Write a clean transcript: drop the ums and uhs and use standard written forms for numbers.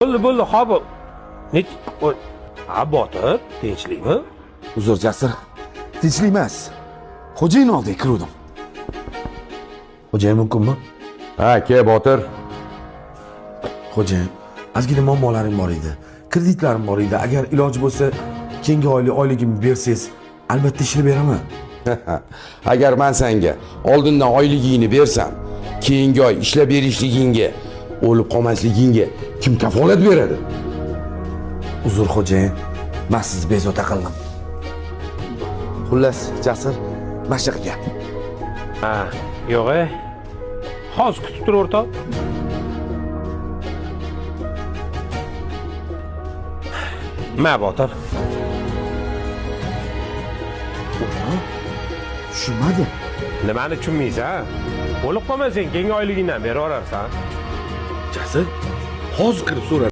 Bo'ldi, ho'p. Ha, Botir, tinchlikmi? Uzr, Jasur. Tinchlik emas. Xo'jayin oldiga kiruvdim. Xo'jayin mumkinmi? Ha, ke Botir. Xo'jayin, ozgina muammolarim bor edi. Kreditlarim bor edi. Agar iloji bo'lsa, keyingi oyligimni bersangiz, albatta ishlab beraman. Agar men senga oldindan oyligingni bersam, keyingi oy ishlab berishligingga, o'lib qolmasligingga kim kafolat beradi? Uzr xo'jayin, men sizni bezovta qildim. Xullas, Jasur, mashaq gap. Ha, yo'q. Hozir kutib tur o'rtoq. Ma Botir. Tushunmadim. Nimani tushunmaysan? O'lib qolmasang, keyingi oyligingdan beraverarsan. Jasur, hozir kirib so'ra.